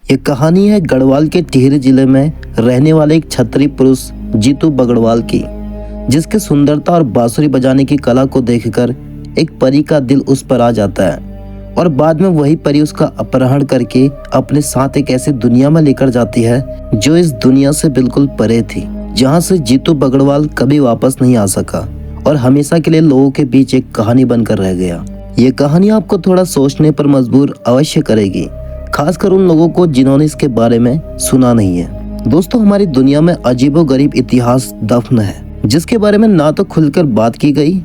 ये कहानी है गढ़वाल के टिहरी जिले में रहने वाले एक क्षत्रिय पुरुष जीतू बगड़वाल की, जिसकी सुंदरता और बांसुरी बजाने की कला को देखकर एक परी का दिल उस पर आ जाता है और बाद में वही परी उसका अपहरण करके अपने साथ एक ऐसी दुनिया में लेकर जाती है जो इस दुनिया से बिल्कुल परे थी, जहां से जीतू बगड़वाल कभी वापस नहीं आ सका और हमेशा के लिए लोगों के बीच एक कहानी बनकर रह गया। ये कहानी आपको थोड़ा सोचने पर मजबूर अवश्य करेगी, खासकर उन लोगों को जिन्होंने इसके बारे में सुना नहीं है। दोस्तों, हमारी दुनिया में अजीबोगरीब इतिहास दफन है, जिसके बारे में ना तो खुलकर बात की गई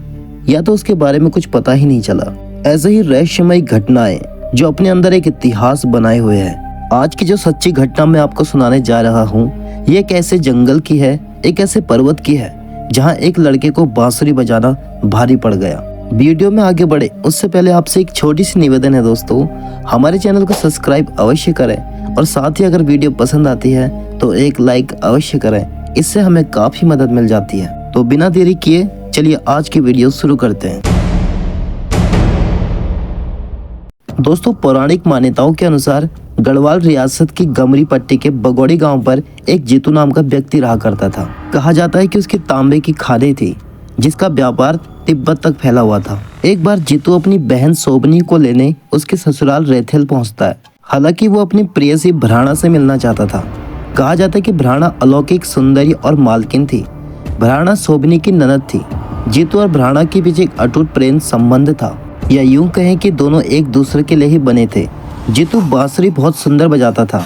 या तो उसके बारे में कुछ पता ही नहीं चला। ऐसे ही रहस्यमयी घटनाएं जो अपने अंदर एक इतिहास बनाए हुए हैं। आज की जो सच्ची घटना मैं आपको सुनाने जा रहा हूँ, ये एक ऐसे जंगल की है, एक ऐसे पर्वत की है जहाँ एक लड़के को बांसुरी बजाना भारी पड़ गया। वीडियो में आगे बढ़े उससे पहले आपसे एक छोटी सी निवेदन है दोस्तों, हमारे चैनल को सब्सक्राइब अवश्य करें और साथ ही अगर वीडियो पसंद आती है तो एक लाइक अवश्य करें, इससे हमें काफी मदद मिल जाती है। तो बिना देरी किए चलिए आज की वीडियो शुरू करते हैं। दोस्तों, पौराणिक मान्यताओं के अनुसार गढ़वाल रियासत की गमरी पट्टी के बगौड़ी गांव पर एक जीतू नाम का व्यक्ति रहा करता था। कहा जाता है कि उसकी तांबे की खादें थी, जिसका व्यापार तिब्बत तक फैला हुआ था। एक बार जीतू अपनी बहन सोबनी को लेने उसके ससुराल रैथेल पहुंचता है। हालांकि वो अपनी प्रेयसी भ्राणा से मिलना चाहता था। कहा जाता है कि भ्राणा अलौकिक सुंदरी और मालकिन थी। भ्राणा सोबनी की ननद थी। जीतू और भ्राणा के बीच एक अटूट प्रेम संबंध था, या यूं कहें कि दोनों एक दूसरे के लिए ही बने थे। जीतू बांसुरी बहुत सुंदर बजाता था।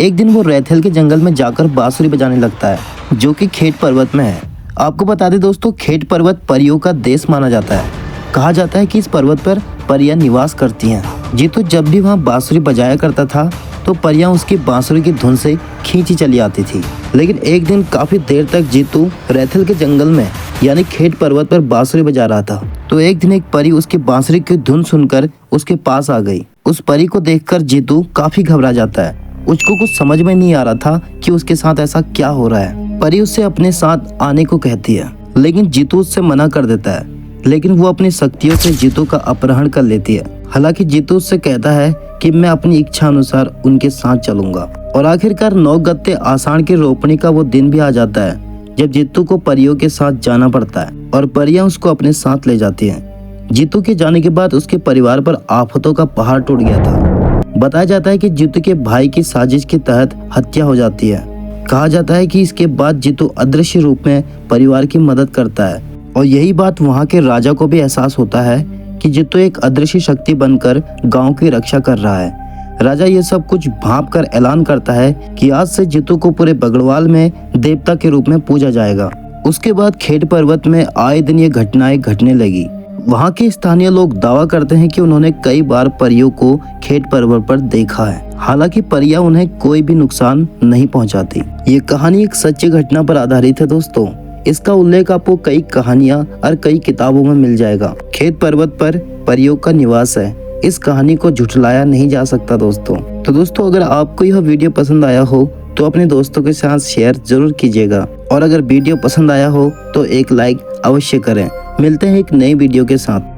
एक दिन वो रैथेल के जंगल में जाकर बांसुरी बजाने लगता है, जो कि खेट पर्वत में है। आपको बता दें दोस्तों, खेट पर्वत परियों का देश माना जाता है। कहा जाता है कि इस पर्वत पर परियां निवास करती हैं। जीतू जब भी वहां बांसुरी बजाया करता था तो परियां उसकी बांसुरी की धुन से खींची चली आती थी। लेकिन एक दिन काफी देर तक जीतू रैथेल के जंगल में यानी खेट पर्वत पर बांसुरी बजा रहा था, तो एक दिन एक परी उसकी बांसुरी की धुन सुनकर उसके पास आ गई। उस परी को देखकर जीतू काफी घबरा जाता है। उसको कुछ समझ में नहीं आ रहा था कि उसके साथ ऐसा क्या हो रहा है। परी उससे अपने साथ आने को कहती है, लेकिन जीतू उससे मना कर देता है। लेकिन वो अपनी शक्तियों से जीतू का अपहरण कर लेती है। हालांकि जीतू उससे कहता है कि मैं अपनी इच्छा अनुसार उनके साथ चलूंगा। और आखिरकार 9 गत्ते आषाढ़ की रोपणी का वो दिन भी आ जाता है जब जीतू को परियों के साथ जाना पड़ता है और परियां उसको अपने साथ ले जाती हैं। जीतू के जाने के बाद उसके परिवार पर आफतों का पहाड़ टूट गया था। बताया जाता है कि जीतू के भाई की साजिश के तहत हत्या हो जाती है। कहा जाता है कि इसके बाद जीतू अदृश्य रूप में परिवार की मदद करता है और यही बात वहां के राजा को भी एहसास होता है कि जीतू एक अदृश्य शक्ति बनकर गांव की रक्षा कर रहा है। राजा ये सब कुछ भांप कर ऐलान करता है कि आज से जीतू को पूरे बगड़वाल में देवता के रूप में पूजा जाएगा। उसके बाद खेट पर्वत में आए दिन ये घटनाएं घटने लगी। वहाँ के स्थानीय लोग दावा करते हैं कि उन्होंने कई बार परियों को खेट पर्वत पर देखा है। हालांकि परियां उन्हें कोई भी नुकसान नहीं पहुंचाती। ये कहानी एक सच्ची घटना पर आधारित है दोस्तों। इसका उल्लेख आपको कई कहानियां और कई किताबों में मिल जाएगा। खेत पर्वत पर परियों का निवास है। इस कहानी को झुठलाया नहीं जा सकता दोस्तों। तो दोस्तों, अगर आपको यह वीडियो पसंद आया हो तो अपने दोस्तों के साथ शेयर जरूर कीजिएगा और अगर वीडियो पसंद आया हो तो एक लाइक अवश्य करें। मिलते हैं एक नई वीडियो के साथ।